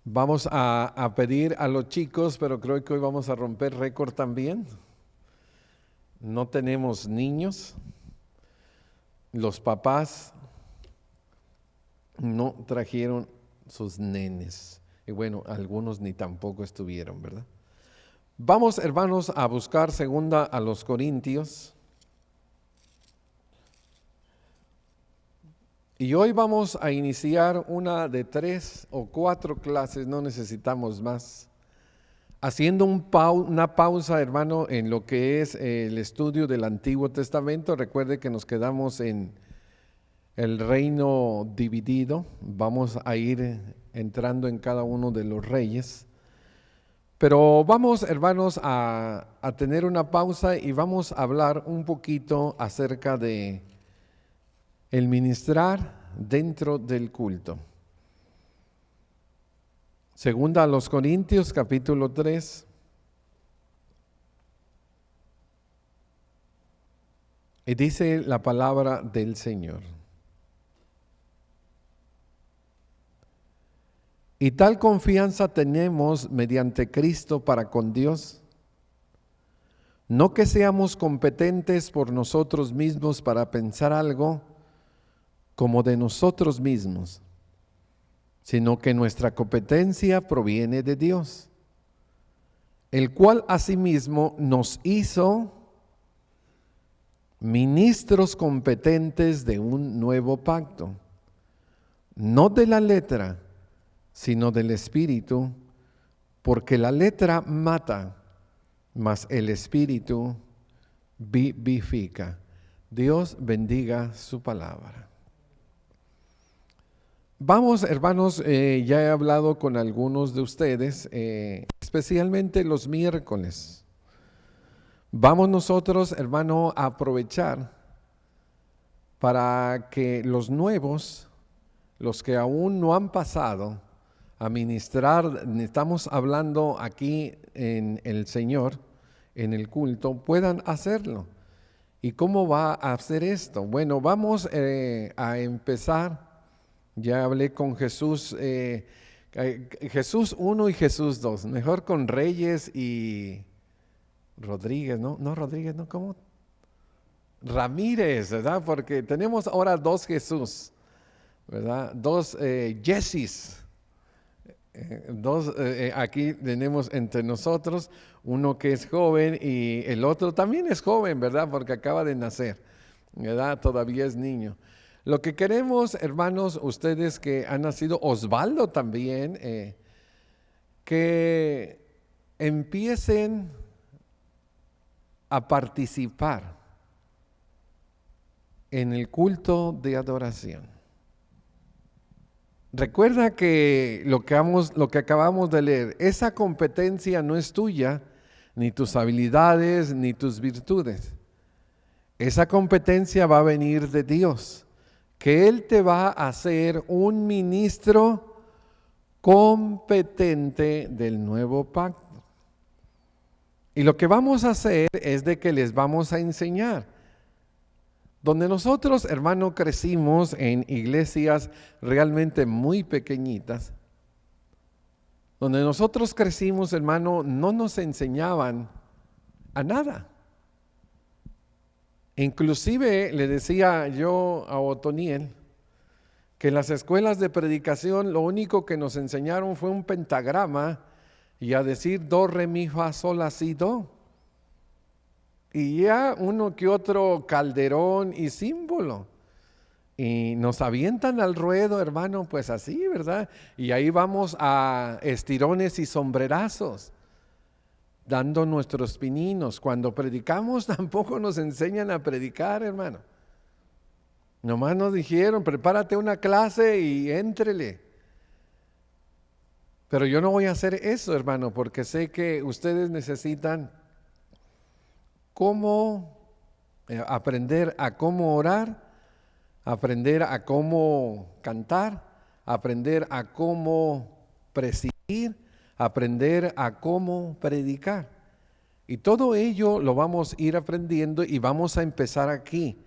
Vamos a pedir a los chicos, pero creo que hoy vamos a romper récord también. No tenemos niños. Los papás no trajeron sus nenes. Y bueno, algunos ni tampoco estuvieron, ¿verdad? Vamos, hermanos, a buscar segunda a los Corintios. Y hoy vamos a iniciar una de 3 o 4 clases, no necesitamos más. Haciendo una pausa, hermano, en lo que es el estudio del Antiguo Testamento. Recuerde que nos quedamos en el reino dividido. Vamos a ir entrando en cada uno de los reyes. Pero vamos, hermanos, a tener una pausa y vamos a hablar un poquito acerca de el ministrar dentro del culto. Segunda a los Corintios, capítulo 3. Y dice la palabra del Señor. Y tal confianza tenemos mediante Cristo para con Dios, no que seamos competentes por nosotros mismos para pensar algo como de nosotros mismos, sino que nuestra competencia proviene de Dios, el cual asimismo nos hizo ministros competentes de un nuevo pacto, no de la letra, sino del Espíritu, porque la letra mata, mas el Espíritu vivifica. Dios bendiga su palabra. Vamos, hermanos, ya he hablado con algunos de ustedes, especialmente los miércoles. Vamos nosotros, hermano, a aprovechar para que los nuevos, los que aún no han pasado a ministrar, estamos hablando aquí en el Señor, en el culto, puedan hacerlo. ¿Y cómo va a hacer esto? Bueno, vamos a empezar. Ya hablé con Jesús, Jesús 1 y Jesús 2, mejor con Reyes y Rodríguez, ¿no? No, Rodríguez, ¿no? ¿Cómo? Ramírez, ¿verdad? Porque tenemos ahora 2 Jesús, ¿verdad? 2 Jessis. Aquí tenemos entre nosotros, uno que es joven y el otro también es joven, ¿verdad? Porque acaba de nacer, ¿verdad? Todavía es niño. Lo que queremos, hermanos, ustedes que han nacido, Osvaldo también, que empiecen a participar en el culto de adoración. Recuerda que lo que acabamos de leer, esa competencia no es tuya, ni tus habilidades, ni tus virtudes. Esa competencia va a venir de Dios, que Él te va a hacer un ministro competente del nuevo pacto. Y lo que vamos a hacer es de que les vamos a enseñar. Donde nosotros, hermano, crecimos en iglesias realmente muy pequeñitas, donde nosotros crecimos, hermano, no nos enseñaban a nada. Inclusive le decía yo a Otoniel que en las escuelas de predicación lo único que nos enseñaron fue un pentagrama y a decir do, re, mi, fa, sol, la, si, do. Y ya uno que otro calderón y símbolo. Y nos avientan al ruedo, hermano, pues así, ¿verdad? Y ahí vamos a estirones y sombrerazos, dando nuestros pininos. Cuando predicamos tampoco nos enseñan a predicar, hermano. Nomás nos dijeron, prepárate una clase y éntrele. Pero yo no voy a hacer eso, hermano, porque sé que ustedes necesitan aprender a cómo orar, aprender a cómo cantar, aprender a cómo presidir, aprender a cómo predicar. Y todo ello lo vamos a ir aprendiendo y vamos a empezar aquí,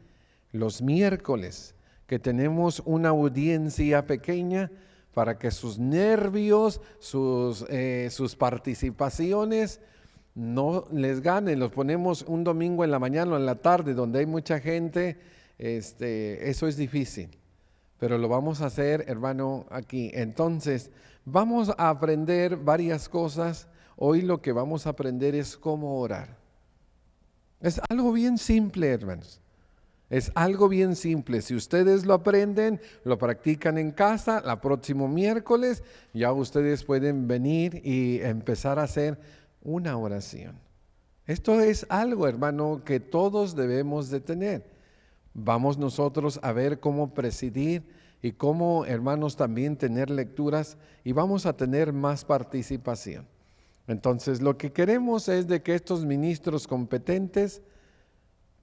los miércoles, que tenemos una audiencia pequeña, para que sus nervios, sus participaciones no les ganen. Los ponemos un domingo en la mañana o en la tarde donde hay mucha gente, eso es difícil, pero lo vamos a hacer, hermano, aquí. Entonces, vamos a aprender varias cosas. Hoy lo que vamos a aprender es cómo orar. Es algo bien simple, hermanos. Es algo bien simple. Si ustedes lo aprenden, lo practican en casa, el próximo miércoles ya ustedes pueden venir y empezar a hacer una oración. Esto es algo, hermano, que todos debemos de tener. Vamos nosotros a ver cómo presidir y cómo, hermanos, también tener lecturas y vamos a tener más participación. Entonces, lo que queremos es de que estos ministros competentes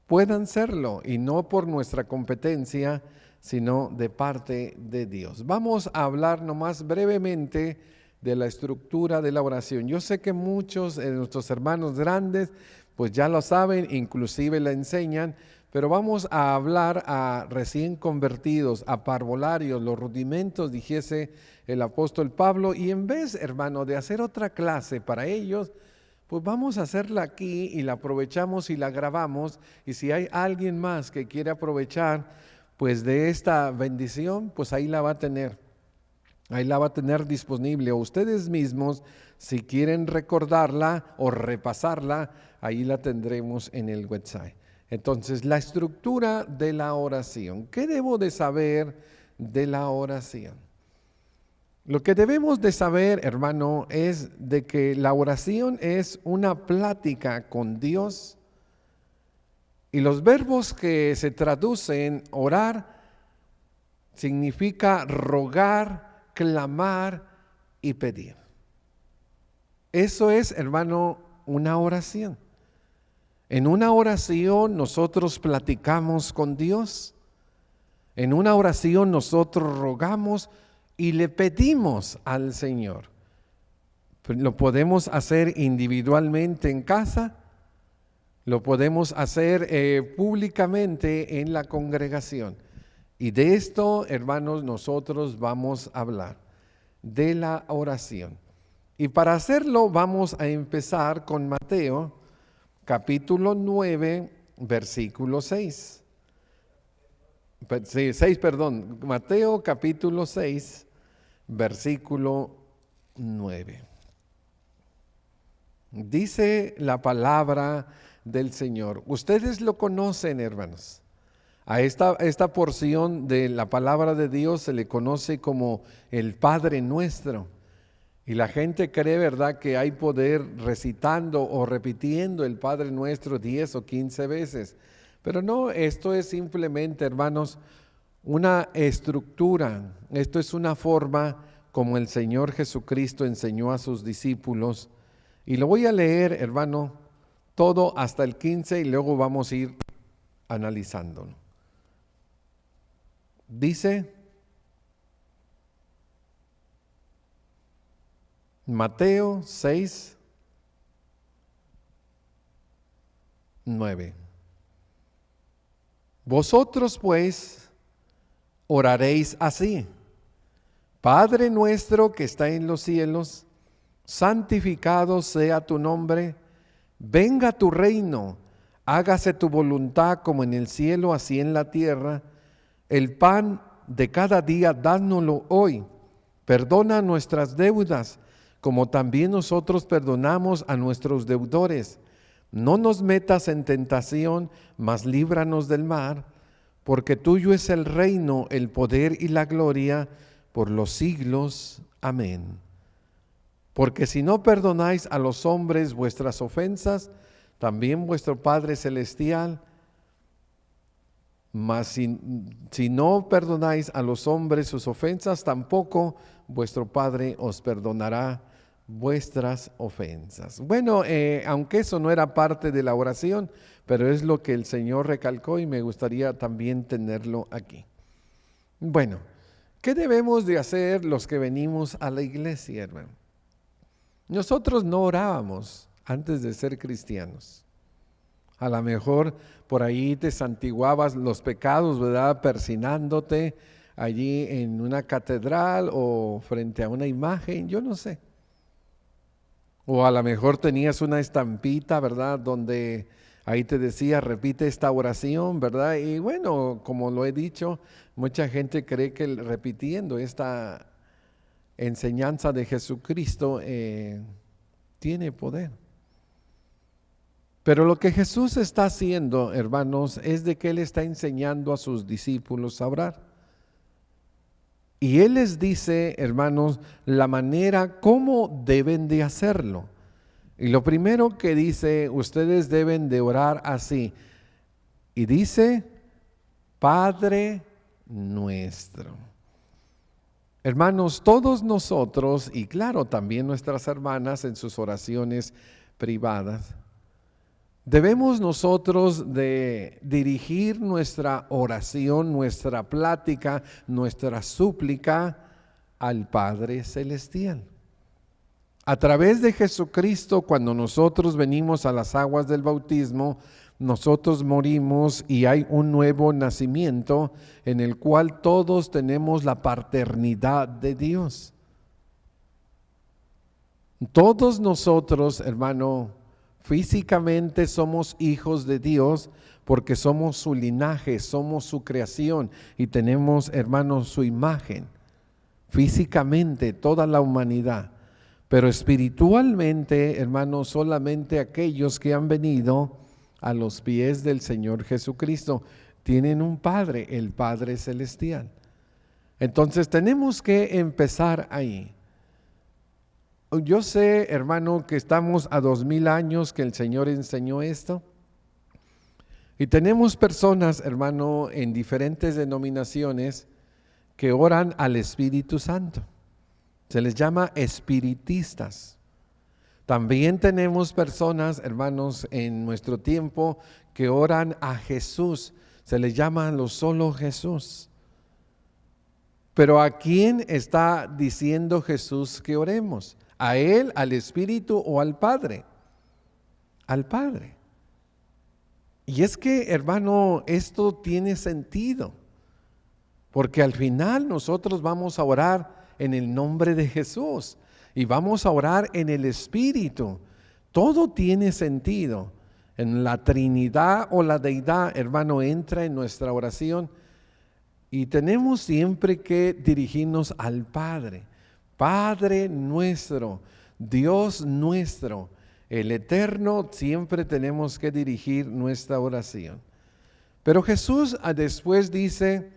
puedan serlo, y no por nuestra competencia, sino de parte de Dios. Vamos a hablar nomás brevemente de la estructura de la oración. Yo sé que muchos de nuestros hermanos grandes pues ya lo saben, inclusive la enseñan, pero vamos a hablar a recién convertidos, a parvularios, los rudimentos, dijese el apóstol Pablo, y en vez, hermano, de hacer otra clase para ellos, pues vamos a hacerla aquí y la aprovechamos y la grabamos, y si hay alguien más que quiere aprovechar pues de esta bendición, pues ahí la va a tener. Ahí la va a tener disponible, o ustedes mismos, si quieren recordarla o repasarla, ahí la tendremos en el website. Entonces, la estructura de la oración. ¿Qué debo de saber de la oración? Lo que debemos de saber, hermano, es de que la oración es una plática con Dios, y los verbos que se traducen orar significa rogar, clamar y pedir. Eso es, hermano, una oración. En una oración nosotros platicamos con Dios. En una oración nosotros rogamos y le pedimos al Señor. Lo podemos hacer individualmente en casa, lo podemos hacer públicamente en la congregación. Y de esto, hermanos, nosotros vamos a hablar, de la oración. Y para hacerlo vamos a empezar con Mateo, capítulo 9, versículo 6. Sí, 6, perdón. Mateo, capítulo 6, versículo 9. Dice la palabra del Señor. Ustedes lo conocen, hermanos. A esta porción de la palabra de Dios se le conoce como el Padre Nuestro. Y la gente cree, ¿verdad?, que hay poder recitando o repitiendo el Padre Nuestro 10 o 15 veces. Pero no, esto es simplemente, hermanos, una estructura. Esto es una forma como el Señor Jesucristo enseñó a sus discípulos. Y lo voy a leer, hermano, todo hasta el 15 y luego vamos a ir analizándolo. Dice Mateo 6, 9. Vosotros pues oraréis así: Padre nuestro que está en los cielos, santificado sea tu nombre, venga tu reino, hágase tu voluntad como en el cielo, así en la tierra. El pan de cada día, dánoslo hoy. Perdona nuestras deudas, como también nosotros perdonamos a nuestros deudores. No nos metas en tentación, mas líbranos del mal, porque tuyo es el reino, el poder y la gloria, por los siglos. Amén. Porque si no perdonáis a los hombres vuestras ofensas, también vuestro Padre Celestial, mas si no perdonáis a los hombres sus ofensas, tampoco vuestro Padre os perdonará vuestras ofensas. Bueno, aunque eso no era parte de la oración, pero es lo que el Señor recalcó y me gustaría también tenerlo aquí. Bueno, ¿qué debemos de hacer los que venimos a la iglesia, hermano? Nosotros no orábamos antes de ser cristianos. A lo mejor por ahí te santiguabas los pecados, ¿verdad?, persinándote, allí en una catedral o frente a una imagen, yo no sé. O a lo mejor tenías una estampita, ¿verdad? Donde ahí te decía, repite esta oración, ¿verdad? Y bueno, como lo he dicho, mucha gente cree que repitiendo esta enseñanza de Jesucristo tiene poder. Pero lo que Jesús está haciendo, hermanos, es de que Él está enseñando a sus discípulos a orar. Y Él les dice, hermanos, la manera cómo deben de hacerlo. Y lo primero que dice, ustedes deben de orar así. Y dice, Padre nuestro. Hermanos, todos nosotros, y claro, también nuestras hermanas en sus oraciones privadas, debemos nosotros de dirigir nuestra oración, nuestra plática, nuestra súplica al Padre Celestial. A través de Jesucristo, cuando nosotros venimos a las aguas del bautismo, nosotros morimos y hay un nuevo nacimiento en el cual todos tenemos la paternidad de Dios. Todos nosotros, hermano, físicamente somos hijos de Dios porque somos su linaje, somos su creación y tenemos, hermanos, su imagen. Físicamente, toda la humanidad. Pero espiritualmente, hermanos, solamente aquellos que han venido a los pies del Señor Jesucristo tienen un Padre, el Padre Celestial. Entonces tenemos que empezar ahí. Yo sé, hermano, que estamos a 2000 años que el Señor enseñó esto. Y tenemos personas, hermano, en diferentes denominaciones que oran al Espíritu Santo. Se les llama espiritistas. También tenemos personas, hermanos, en nuestro tiempo que oran a Jesús. Se les llama lo solo Jesús. Pero ¿a quién está diciendo Jesús que oremos? ¿A Él, al Espíritu o al Padre? Al Padre. Y es que, hermano, esto tiene sentido. Porque al final nosotros vamos a orar en el nombre de Jesús. Y vamos a orar en el Espíritu. Todo tiene sentido. En la Trinidad o la Deidad, hermano, entra en nuestra oración. Y tenemos siempre que dirigirnos al Padre. Padre nuestro, Dios nuestro, el Eterno, siempre tenemos que dirigir nuestra oración. Pero Jesús después dice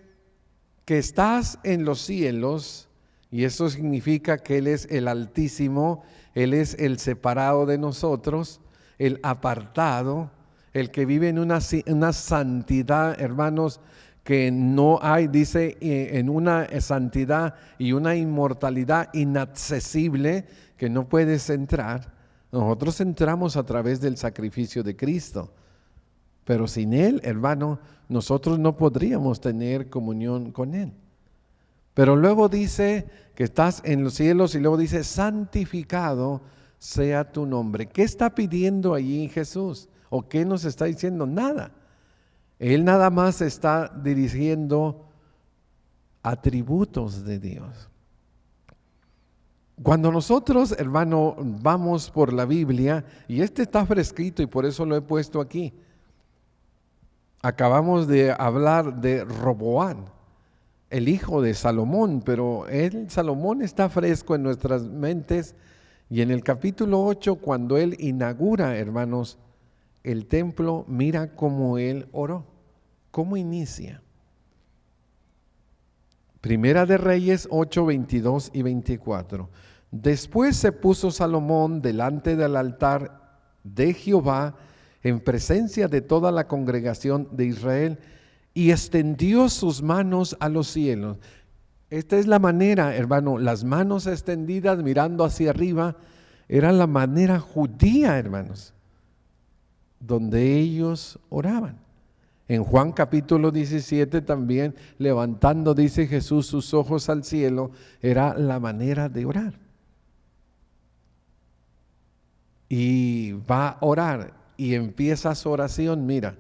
que estás en los cielos. Y eso significa que Él es el Altísimo, Él es el separado de nosotros, el apartado, el que vive en una santidad, hermanos, que no hay, dice, en una santidad y una inmortalidad inaccesible que no puedes entrar. Nosotros entramos a través del sacrificio de Cristo, pero sin Él, hermano, nosotros no podríamos tener comunión con Él. Pero luego dice que estás en los cielos y luego dice, santificado sea tu nombre. ¿Qué está pidiendo allí Jesús? ¿O qué nos está diciendo? Nada. Él nada más está dirigiendo atributos de Dios. Cuando nosotros, hermano, vamos por la Biblia, y este está fresquito y por eso lo he puesto aquí. Acabamos de hablar de Roboán, el hijo de Salomón, pero Salomón está fresco en nuestras mentes, y en el capítulo 8, cuando él inaugura, hermanos, el templo, mira cómo él oró, cómo inicia. Primera de Reyes 8, 22 y 24. Después se puso Salomón delante del altar de Jehová en presencia de toda la congregación de Israel y extendió sus manos a los cielos. Esta es la manera, hermano, las manos extendidas mirando hacia arriba, era la manera judía, hermanos, donde ellos oraban. En Juan capítulo 17 también, levantando, dice Jesús, sus ojos al cielo, era la manera de orar. Y va a orar y empieza su oración, mira,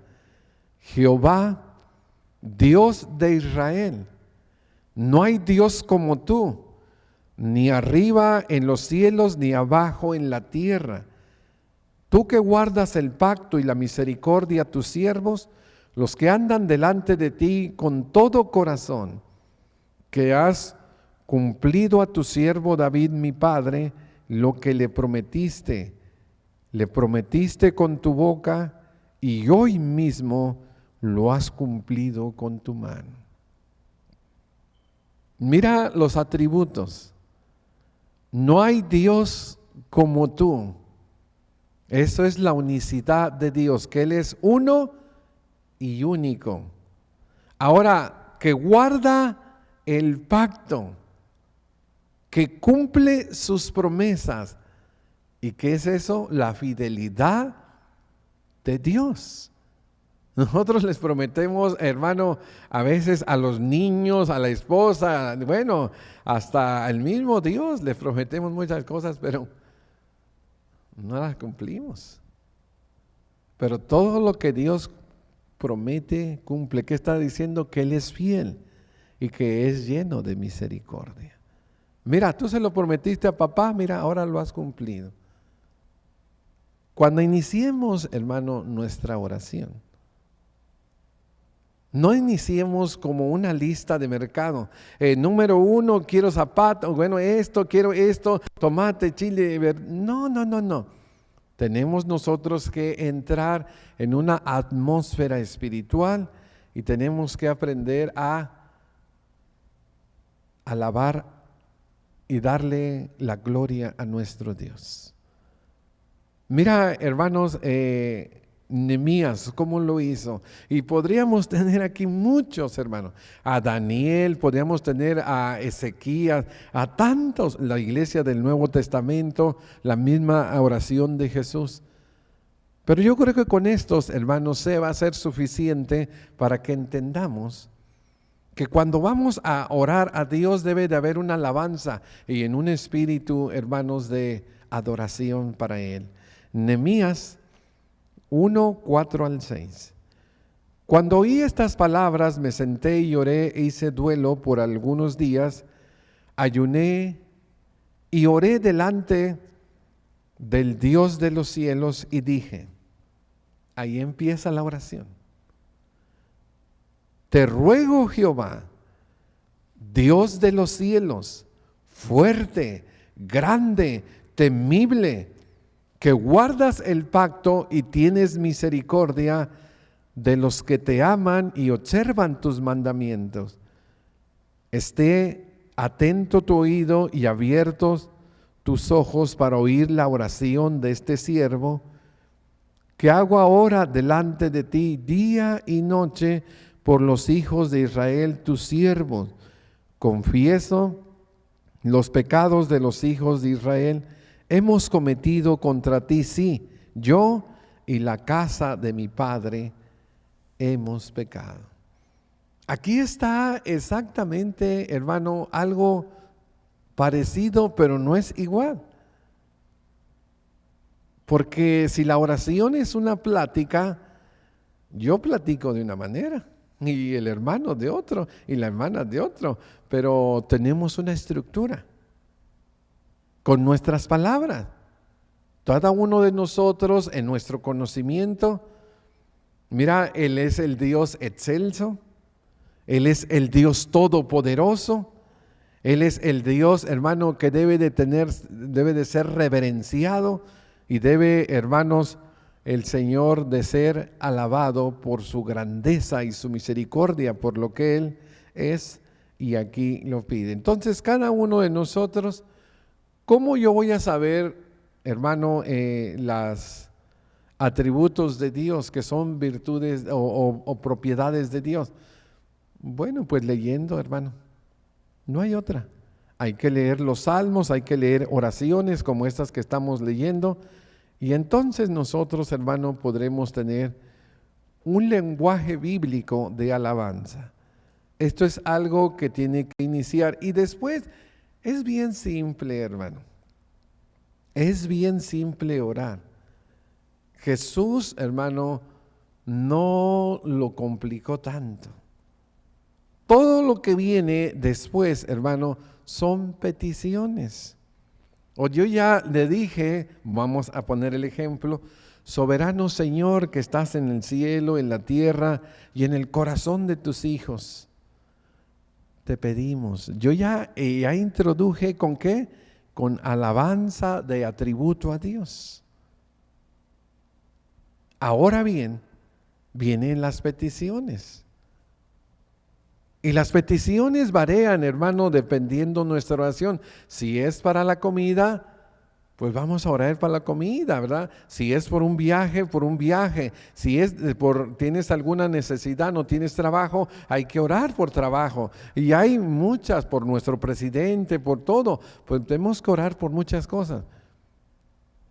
Jehová, Dios de Israel, No hay Dios como tú, ni arriba en los cielos, ni abajo en la tierra. Tú que guardas el pacto y la misericordia a tus siervos, los que andan delante de ti con todo corazón, que has cumplido a tu siervo David mi padre lo que le prometiste con tu boca y hoy mismo lo has cumplido con tu mano. Mira los atributos. No hay Dios como tú. Eso es la unicidad de Dios, que Él es uno y único. Ahora, que guarda el pacto, que cumple sus promesas. ¿Y qué es eso? La fidelidad de Dios. Nosotros les prometemos, hermano, a veces a los niños, a la esposa, bueno, hasta al mismo Dios les prometemos muchas cosas, pero no las cumplimos. Pero todo lo que Dios promete, cumple. ¿Qué está diciendo? Que Él es fiel y que es lleno de misericordia. Mira, tú se lo prometiste a papá, mira, ahora lo has cumplido. Cuando iniciemos, hermano, nuestra oración, no iniciemos como una lista de mercado. Número 1, quiero zapatos, bueno, quiero esto, tomate, chile. No. Tenemos nosotros que entrar en una atmósfera espiritual y tenemos que aprender a alabar y darle la gloria a nuestro Dios. Mira, hermanos, Nehemías, ¿cómo lo hizo? Y podríamos tener aquí muchos, hermanos. A Daniel, podríamos tener a Ezequías, a tantos, la iglesia del Nuevo Testamento, la misma oración de Jesús. Pero yo creo que con estos, hermanos, se va a ser suficiente para que entendamos que cuando vamos a orar a Dios debe de haber una alabanza y en un espíritu, hermanos, de adoración para Él. Nehemías 1, 4 al 6. Cuando oí estas palabras me senté y lloré e hice duelo por algunos días, ayuné y oré delante del Dios de los cielos y dije, ahí empieza la oración. Te ruego, Jehová, Dios de los cielos, fuerte, grande, temible, que guardas el pacto y tienes misericordia de los que te aman y observan tus mandamientos. Esté atento tu oído y abiertos tus ojos para oír la oración de este siervo, que hago ahora delante de ti día y noche por los hijos de Israel, tus siervos. Confieso los pecados de los hijos de Israel. Hemos cometido contra ti, sí, yo y la casa de mi padre hemos pecado. Aquí está exactamente, hermano, algo parecido, pero no es igual. Porque si la oración es una plática, yo platico de una manera y el hermano de otro y la hermana de otro, pero tenemos una estructura con nuestras palabras. Cada uno de nosotros en nuestro conocimiento, mira, Él es el Dios excelso, Él es el Dios todopoderoso, Él es el Dios, hermano, que debe de ser reverenciado y debe, hermanos, el Señor de ser alabado por su grandeza y su misericordia, por lo que Él es, y aquí lo pide. Entonces, cada uno de nosotros, ¿cómo yo voy a saber, hermano, los atributos de Dios que son virtudes o propiedades de Dios? Bueno, pues leyendo, hermano. No hay otra. Hay que leer los salmos, hay que leer oraciones como estas que estamos leyendo. Y entonces nosotros, hermano, podremos tener un lenguaje bíblico de alabanza. Esto es algo que tiene que iniciar. Y después es bien simple, hermano. Es bien simple orar. Jesús, hermano, no lo complicó tanto. todo lo que viene después, hermano, son peticiones. O yo ya le dije, vamos a poner el ejemplo, soberano Señor que estás en el cielo, en la tierra y en el corazón de tus hijos, te pedimos. Yo ya introduje ¿con qué? Con alabanza de atributo a Dios. Ahora bien, vienen las peticiones. Y las peticiones varían, hermano, dependiendo nuestra oración. Si es para la comida, pues vamos a orar para la comida, ¿verdad? Si es por un viaje, por un viaje. Si es tienes alguna necesidad, no tienes trabajo, hay que orar por trabajo. Y hay muchas, por nuestro presidente, por todo. Pues tenemos que orar por muchas cosas.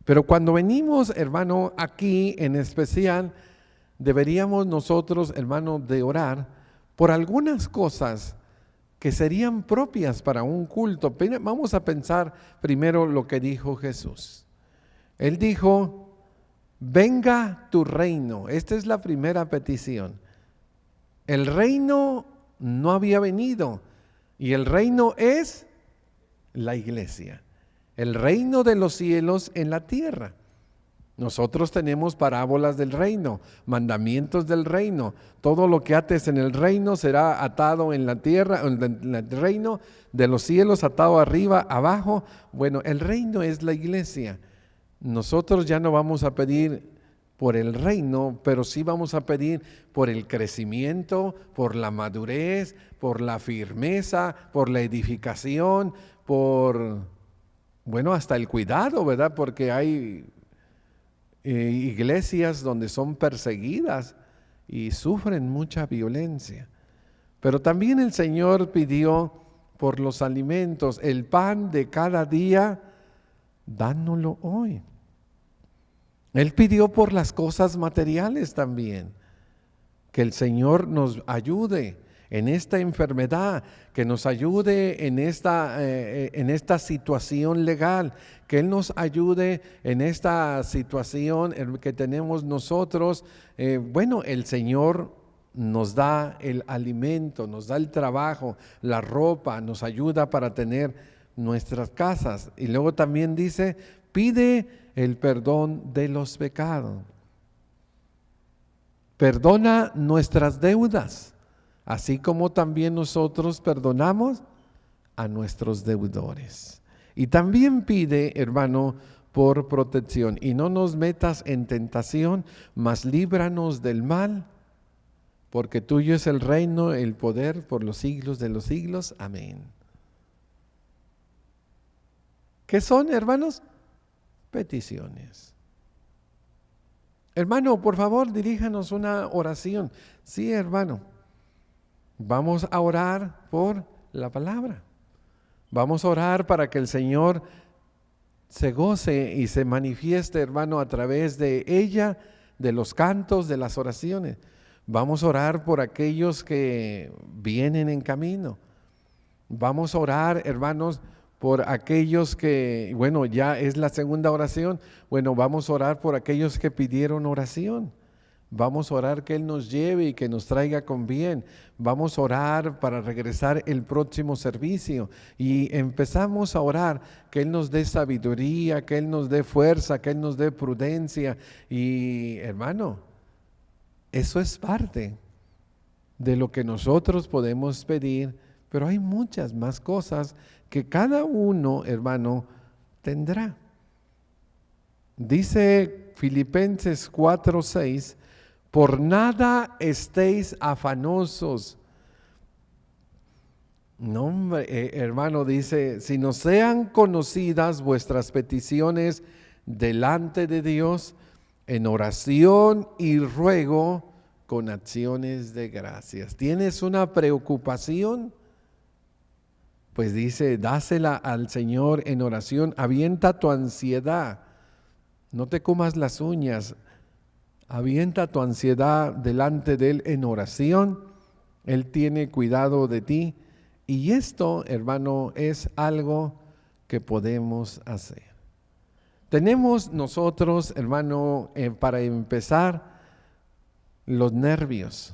Pero cuando venimos, hermano, aquí en especial, deberíamos nosotros, hermano, de orar por algunas cosas que serían propias para un culto. Vamos a pensar primero lo que dijo Jesús. Él dijo, venga tu reino. Esta es la primera petición. El reino no había venido y el reino es la iglesia. El reino de los cielos en la tierra. Nosotros tenemos parábolas del reino, mandamientos del reino. Todo lo que ates en el reino será atado en la tierra, en el reino de los cielos, atado arriba, abajo. Bueno, el reino es la iglesia. Nosotros ya no vamos a pedir por el reino, pero sí vamos a pedir por el crecimiento, por la madurez, por la firmeza, por la edificación, hasta el cuidado, ¿verdad? Porque hay iglesias donde son perseguidas y sufren mucha violencia. Pero también el Señor pidió por los alimentos, el pan de cada día, dánoslo hoy. Él pidió por las cosas materiales también, que el Señor nos ayude en esta enfermedad, que nos ayude en esta situación legal, que Él nos ayude en esta situación que tenemos nosotros. El Señor nos da el alimento, nos da el trabajo, la ropa, nos ayuda para tener nuestras casas. Y luego también dice, pide el perdón de los pecados. Perdona nuestras deudas, así como también nosotros perdonamos a nuestros deudores. Y también pide, hermano, por protección. Y no nos metas en tentación, mas líbranos del mal, porque tuyo es el reino, el poder por los siglos de los siglos. Amén. ¿Qué son, hermanos? Peticiones. Hermano, por favor, diríjanos una oración. Sí, hermano. Vamos a orar por la palabra. Vamos a orar para que el Señor se goce y se manifieste, hermano, a través de ella, de los cantos, de las oraciones. Vamos a orar por aquellos que vienen en camino. Vamos a orar, hermanos, por aquellos que, ya es la segunda oración. Vamos a orar por aquellos que pidieron oración. Vamos a orar que Él nos lleve y que nos traiga con bien. Vamos a orar para regresar el próximo servicio. Y empezamos a orar que Él nos dé sabiduría, que Él nos dé fuerza, que Él nos dé prudencia. Y hermano, eso es parte de lo que nosotros podemos pedir, pero hay muchas más cosas que cada uno, hermano, tendrá. Dice Filipenses 4:6, por nada estéis afanosos. No, hombre, hermano, dice, si no sean conocidas vuestras peticiones delante de Dios en oración y ruego con acciones de gracias. ¿Tienes una preocupación? Pues dice, dásela al Señor en oración, avienta tu ansiedad, no te comas las uñas, avienta tu ansiedad delante de Él en oración. Él tiene cuidado de ti. Y esto, hermano, es algo que podemos hacer. Tenemos nosotros, hermano, para empezar, los nervios.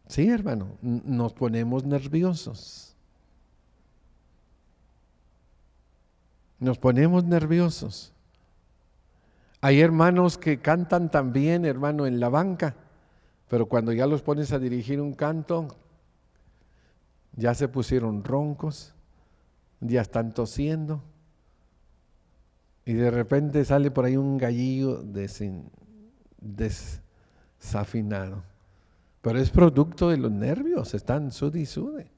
Sí, hermano, nos ponemos nerviosos. Nos ponemos nerviosos. Hay hermanos que cantan también, hermano, en la banca, pero cuando ya los pones a dirigir un canto, ya se pusieron roncos, ya están tosiendo, y de repente sale por ahí un gallillo desafinado. Pero es producto de los nervios, están sude y sude.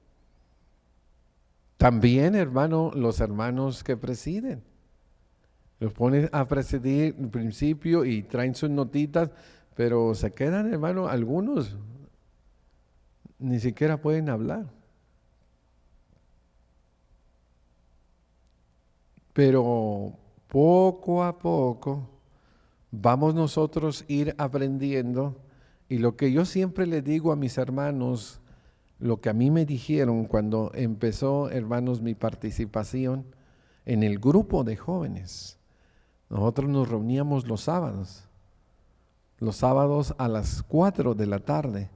También, hermano, los hermanos que presiden. Los pones a presidir en principio y traen sus notitas, pero se quedan, hermano, algunos ni siquiera pueden hablar. Pero poco a poco vamos nosotros a ir aprendiendo, y lo que yo siempre les digo a mis hermanos, lo que a mí me dijeron cuando empezó, hermanos, mi participación en el grupo de jóvenes. Nosotros nos reuníamos los sábados a las 4 de la tarde.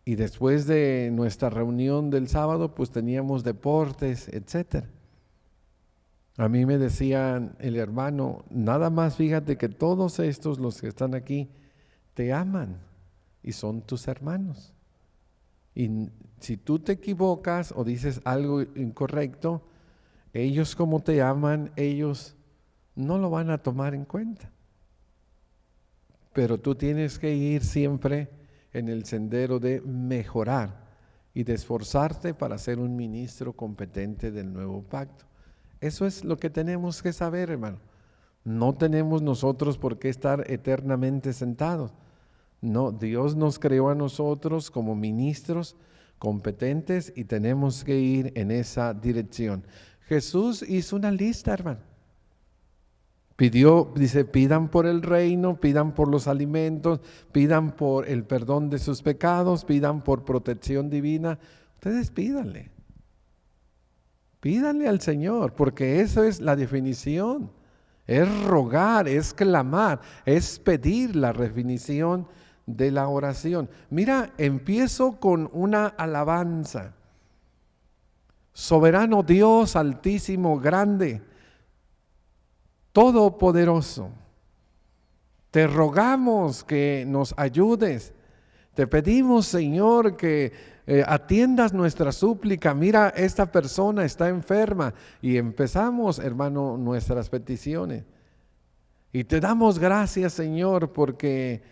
Y después de nuestra reunión del sábado, pues teníamos deportes, etcétera. A mí me decían el hermano, nada más fíjate que todos estos, los que están aquí, te aman y son tus hermanos. Y si tú te equivocas o dices algo incorrecto, ellos como te aman, ellos no lo van a tomar en cuenta. Pero tú tienes que ir siempre en el sendero de mejorar y de esforzarte para ser un ministro competente del nuevo pacto. Eso es lo que tenemos que saber, hermano. No tenemos nosotros por qué estar eternamente sentados. No, Dios nos creó a nosotros como ministros competentes y tenemos que ir en esa dirección. Jesús hizo una lista, hermano. Dice, pidan por el reino, pidan por los alimentos, pidan por el perdón de sus pecados, pidan por protección divina. Ustedes pídanle. Pídanle al Señor, porque eso es la definición. Es rogar, es clamar, es pedir la definición de la oración. Mira, empiezo con una alabanza. Soberano Dios, altísimo, grande, todopoderoso, te rogamos que nos ayudes. Te pedimos, Señor, que atiendas nuestra súplica. Mira, esta persona está enferma, y empezamos, hermano, nuestras peticiones. Y te damos gracias, Señor, porque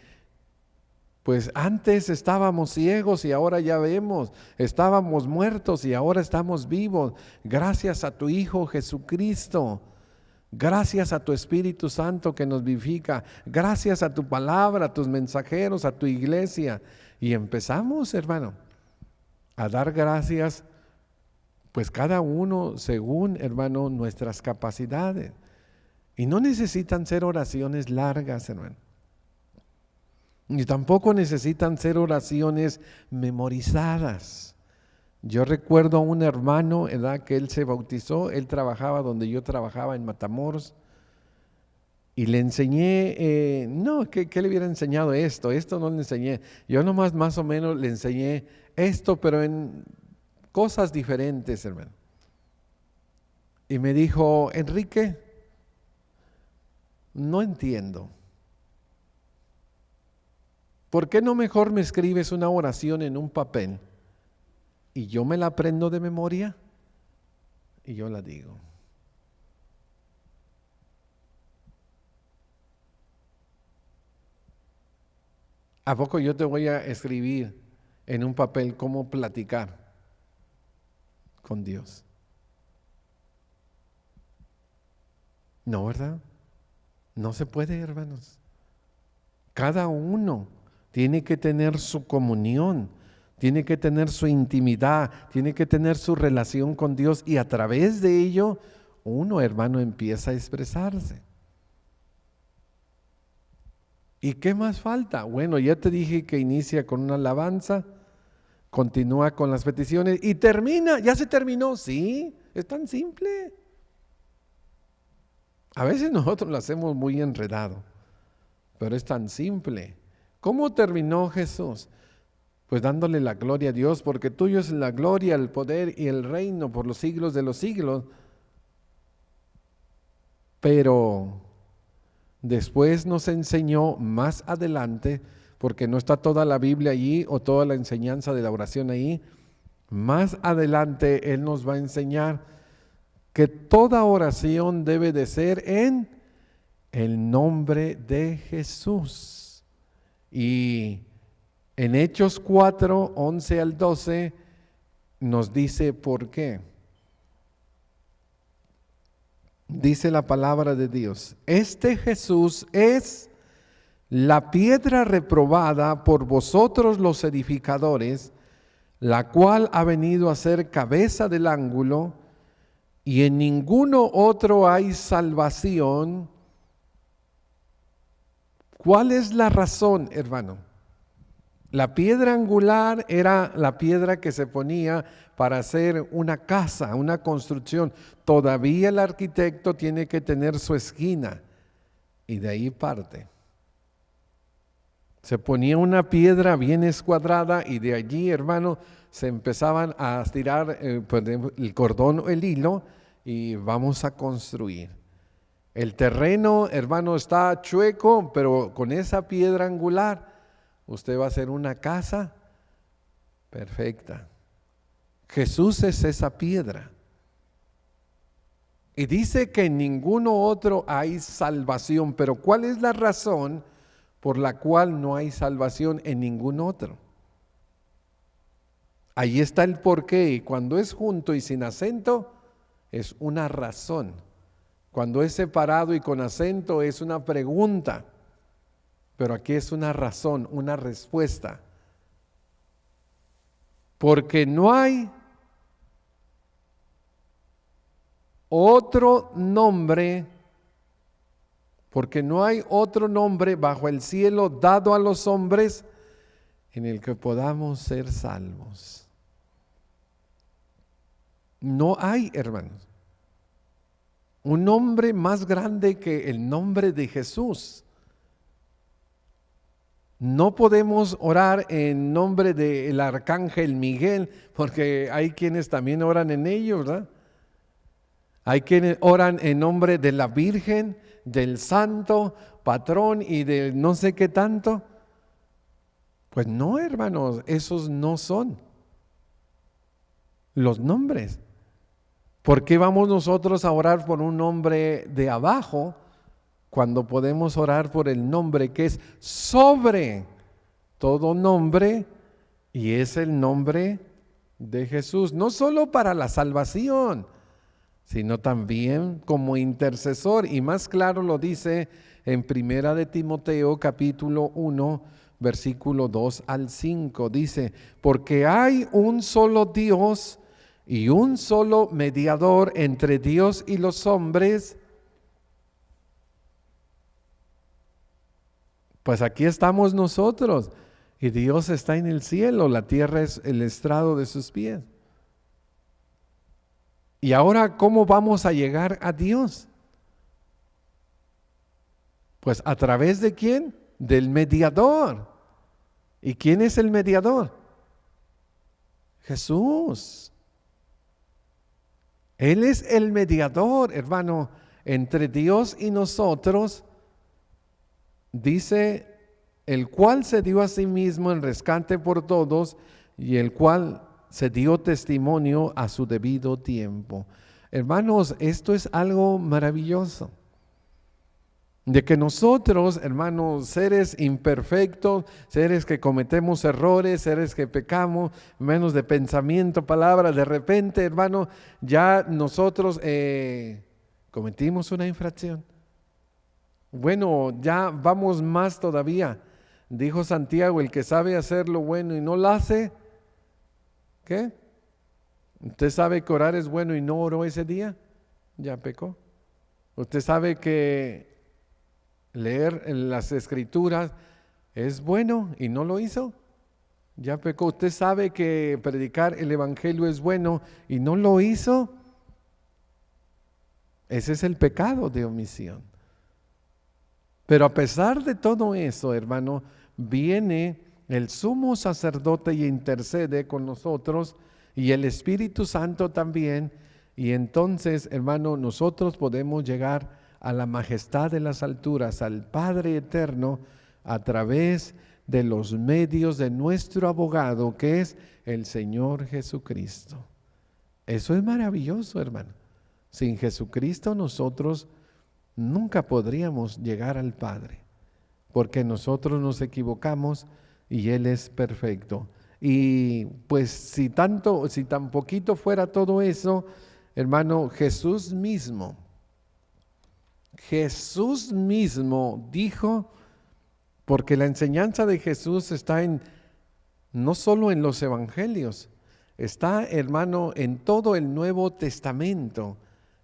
pues antes estábamos ciegos y ahora ya vemos, estábamos muertos y ahora estamos vivos, gracias a tu Hijo Jesucristo. Gracias a tu Espíritu Santo que nos vivifica, gracias a tu palabra, a tus mensajeros, a tu iglesia. Y empezamos, hermano, a dar gracias, pues cada uno según, hermano, nuestras capacidades. Y no necesitan ser oraciones largas, hermano. Ni tampoco necesitan ser oraciones memorizadas. Yo recuerdo a un hermano, ¿verdad?, que él se bautizó, él trabajaba donde yo trabajaba en Matamoros, y le enseñé, ¿qué le hubiera enseñado esto no le enseñé, yo nomás más o menos le enseñé esto, pero en cosas diferentes, hermano. Y me dijo, Enrique, no entiendo. ¿Por qué no mejor me escribes una oración en un papel y yo me la aprendo de memoria y yo la digo? ¿A poco yo te voy a escribir en un papel cómo platicar con Dios? No, ¿verdad? No se puede, hermanos. Cada uno tiene que tener su comunión, tiene que tener su intimidad, tiene que tener su relación con Dios, y a través de ello uno, hermano, empieza a expresarse. ¿Y qué más falta? Bueno, ya te dije que inicia con una alabanza, continúa con las peticiones y termina, ya se terminó. Sí, es tan simple. A veces nosotros lo hacemos muy enredado, pero es tan simple. ¿Cómo terminó Jesús? Pues dándole la gloria a Dios, porque tuyo es la gloria, el poder y el reino por los siglos de los siglos. Pero después nos enseñó más adelante, porque no está toda la Biblia allí o toda la enseñanza de la oración ahí, más adelante Él nos va a enseñar que toda oración debe de ser en el nombre de Jesús. Y en Hechos 4, 11 al 12 nos dice por qué. Dice la palabra de Dios: este Jesús es la piedra reprobada por vosotros los edificadores, la cual ha venido a ser cabeza del ángulo, y en ninguno otro hay salvación. ¿Cuál es la razón, hermano? La piedra angular era la piedra que se ponía para hacer una casa, una construcción. Todavía el arquitecto tiene que tener su esquina y de ahí parte. Se ponía una piedra bien escuadrada y de allí, hermano, se empezaban a estirar el cordón o el hilo y vamos a construir. El terreno, hermano, está chueco, pero con esa piedra angular usted va a hacer una casa perfecta. Jesús es esa piedra. Y dice que en ninguno otro hay salvación, pero ¿cuál es la razón por la cual no hay salvación en ningún otro? Ahí está el porqué, y cuando es junto y sin acento, es una razón. Cuando es separado y con acento, es una pregunta. Pero aquí es una razón, una respuesta. Porque no hay otro nombre, porque no hay otro nombre bajo el cielo dado a los hombres en el que podamos ser salvos. No hay, hermanos, un nombre más grande que el nombre de Jesús. No podemos orar en nombre del arcángel Miguel, porque hay quienes también oran en ellos, ¿verdad? Hay quienes oran en nombre de la Virgen, del Santo, patrón y de no sé qué tanto. Pues no, hermanos, esos no son los nombres. ¿Por qué vamos nosotros a orar por un nombre de abajo cuando podemos orar por el nombre que es sobre todo nombre, y es el nombre de Jesús? No solo para la salvación, sino también como intercesor, y más claro lo dice en Primera de Timoteo capítulo 1 versículo 2 al 5. Dice: porque hay un solo Dios y un solo mediador entre Dios y los hombres. Pues aquí estamos nosotros y Dios está en el cielo, la tierra es el estrado de sus pies. Y ahora, ¿cómo vamos a llegar a Dios? Pues a través de ¿quién? Del mediador. ¿Y quién es el mediador? Jesús. Él es el mediador, hermano, entre Dios y nosotros. Dice: el cual se dio a sí mismo en rescate por todos, y el cual se dio testimonio a su debido tiempo. Hermanos, esto es algo maravilloso. De que nosotros, hermanos, seres imperfectos, seres que cometemos errores, seres que pecamos, menos de pensamiento, palabra, de repente, hermano, ya nosotros cometimos una infracción. Bueno, ya vamos más todavía. Dijo Santiago: el que sabe hacer lo bueno y no lo hace, ¿qué? ¿Usted sabe que orar es bueno y no oró ese día? Ya pecó. ¿Usted sabe que leer en las escrituras es bueno y no lo hizo? Ya pecó. ¿Usted sabe que predicar el evangelio es bueno y no lo hizo? Ese es el pecado de omisión. Pero a pesar de todo eso, hermano, viene el sumo sacerdote y intercede con nosotros, y el Espíritu Santo también, y entonces, hermano, nosotros podemos llegar a la majestad de las alturas, al Padre eterno, a través de los medios de nuestro abogado, que es el Señor Jesucristo. Eso es maravilloso, hermano. Sin Jesucristo nosotros nunca podríamos llegar al Padre, porque nosotros nos equivocamos y Él es perfecto. Y pues si tan poquito fuera todo eso, hermano, Jesús mismo dijo, porque la enseñanza de Jesús está no solo en los evangelios, está, hermano, en todo el Nuevo Testamento.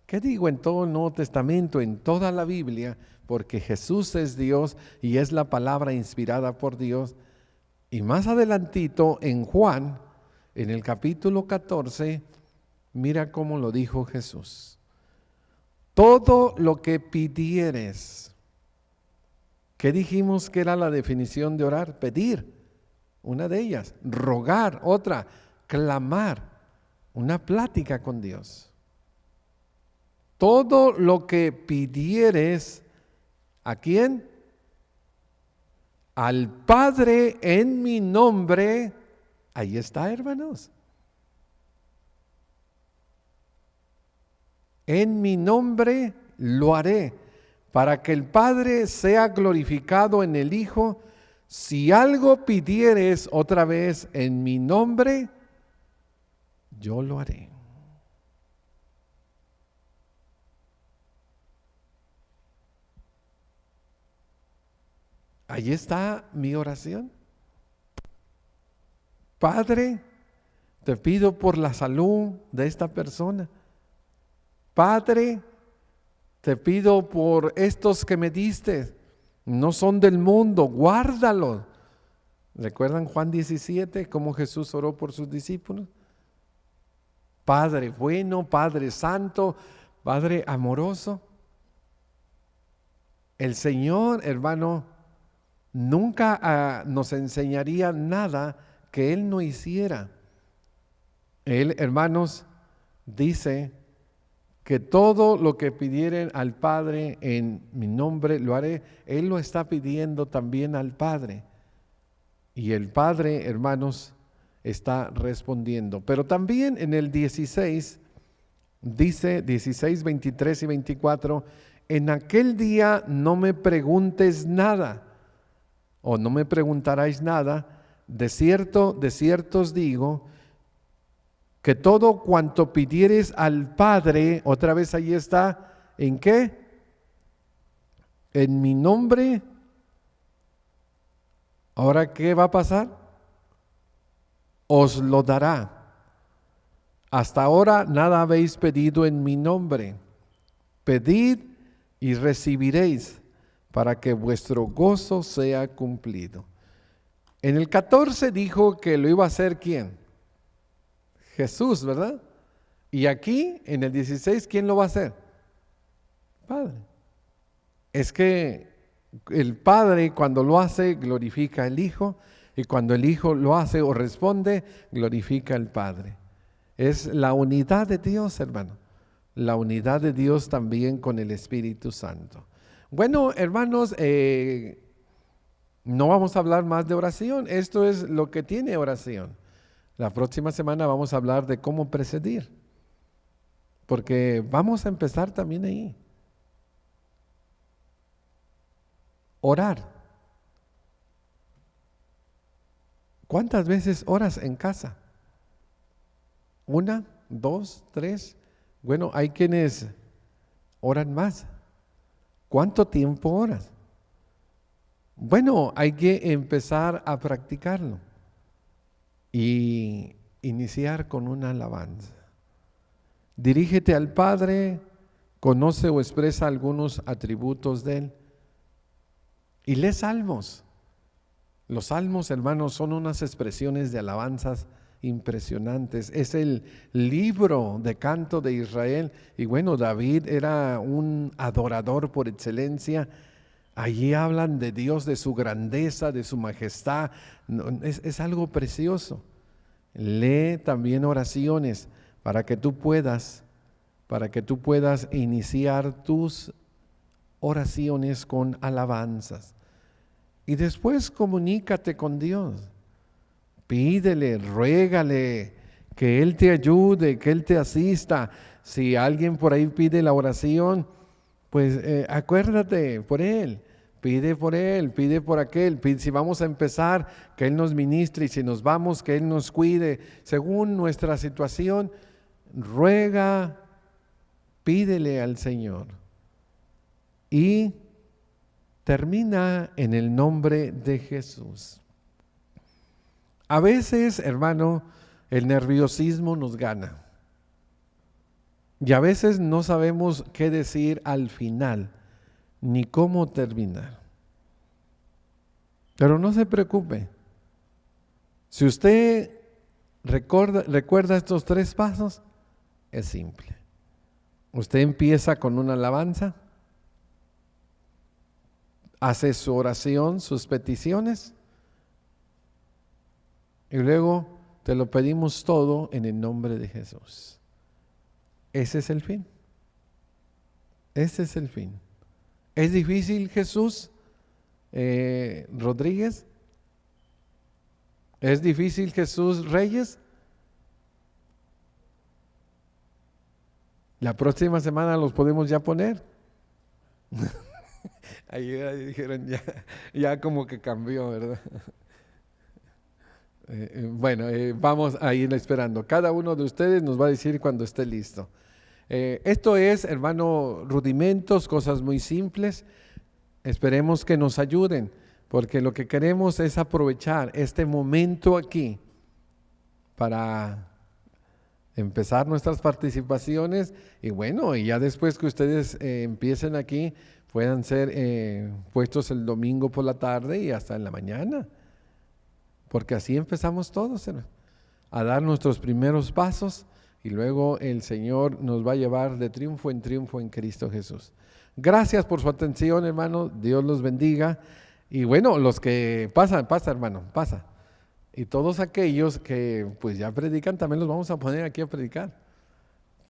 ¿Qué digo en todo el Nuevo Testamento? En toda la Biblia, porque Jesús es Dios y es la palabra inspirada por Dios. Y más adelantito en Juan, en el capítulo 14, mira cómo lo dijo Jesús. Todo lo que pidieres. ¿Qué dijimos que era la definición de orar? Pedir, una de ellas. Rogar, otra. Clamar, una plática con Dios. Todo lo que pidieres, ¿a quién? Al Padre en mi nombre. Ahí está, hermanos. En mi nombre lo haré, para que el Padre sea glorificado en el Hijo. Si algo pidieres otra vez en mi nombre, yo lo haré. Ahí está mi oración. Padre, te pido por la salud de esta persona. Padre, te pido por estos que me diste, no son del mundo, guárdalos. ¿Recuerdan Juan 17, cómo Jesús oró por sus discípulos? Padre bueno, Padre santo, Padre amoroso. El Señor, hermano, nunca nos enseñaría nada que Él no hiciera. Él, hermanos, dice que todo lo que pidieren al Padre en mi nombre lo haré. Él lo está pidiendo también al Padre. Y el Padre, hermanos, está respondiendo. Pero también en el 16, dice 16, 23 y 24, en aquel día no me preguntes nada, o no me preguntaréis nada. De cierto os digo, que todo cuanto pidieres al Padre, otra vez ahí está, ¿en qué? En mi nombre. Ahora, ¿qué va a pasar? Os lo dará. Hasta ahora nada habéis pedido en mi nombre. Pedid y recibiréis, para que vuestro gozo sea cumplido. En el 14 dijo que lo iba a hacer ¿quién? Jesús, ¿verdad? Y aquí, en el 16, ¿quién lo va a hacer? Padre. Es que el Padre cuando lo hace, glorifica al Hijo, y cuando el Hijo lo hace o responde, glorifica al Padre. Es la unidad de Dios, hermano. La unidad de Dios también con el Espíritu Santo. Bueno, hermanos, no vamos a hablar más de oración. Esto es lo que tiene oración. La próxima semana vamos a hablar de cómo precedir, porque vamos a empezar también ahí. Orar. ¿Cuántas veces oras en casa? 1, 2, 3. Bueno, hay quienes oran más. ¿Cuánto tiempo oras? Bueno, hay que empezar a practicarlo y iniciar con una alabanza. Dirígete al Padre, conoce o expresa algunos atributos de Él y lee salmos. Los salmos, hermanos, son unas expresiones de alabanzas impresionantes. Es el libro de canto de Israel y bueno, David era un adorador por excelencia. Allí hablan de Dios, de su grandeza, de su majestad. Es algo precioso. Lee también oraciones para que tú puedas iniciar tus oraciones con alabanzas. Y después comunícate con Dios. Pídele, ruégale, que Él te ayude, que Él te asista. Si alguien por ahí pide la oración, pues acuérdate por él, pide por aquel, si vamos a empezar, que Él nos ministre, y si nos vamos, que Él nos cuide, según nuestra situación. Ruega, pídele al Señor y termina en el nombre de Jesús. A veces, hermano, el nerviosismo nos gana. Y a veces no sabemos qué decir al final, ni cómo terminar. Pero no se preocupe. Si usted recuerda estos 3 pasos, es simple. Usted empieza con una alabanza, hace su oración, sus peticiones, y luego te lo pedimos todo en el nombre de Jesús. Ese es el fin. Ese es el fin. ¿Es difícil, Jesús Rodríguez? ¿Es difícil, Jesús Reyes? La próxima semana los podemos ya poner. Ahí dijeron ya como que cambió, ¿verdad? Bueno, vamos a ir esperando. Cada uno de ustedes nos va a decir cuando esté listo. Esto es, hermano, rudimentos, cosas muy simples. Esperemos que nos ayuden, porque lo que queremos es aprovechar este momento aquí para empezar nuestras participaciones, y bueno, y ya después que ustedes empiecen aquí, puedan ser puestos el domingo por la tarde y hasta en la mañana, porque así empezamos todos, hermano, a dar nuestros primeros pasos, y luego el Señor nos va a llevar de triunfo en Cristo Jesús. Gracias por su atención, hermano. Dios los bendiga. Y bueno, los que pasa, hermano, pasa. Y todos aquellos que pues ya predican, también los vamos a poner aquí a predicar.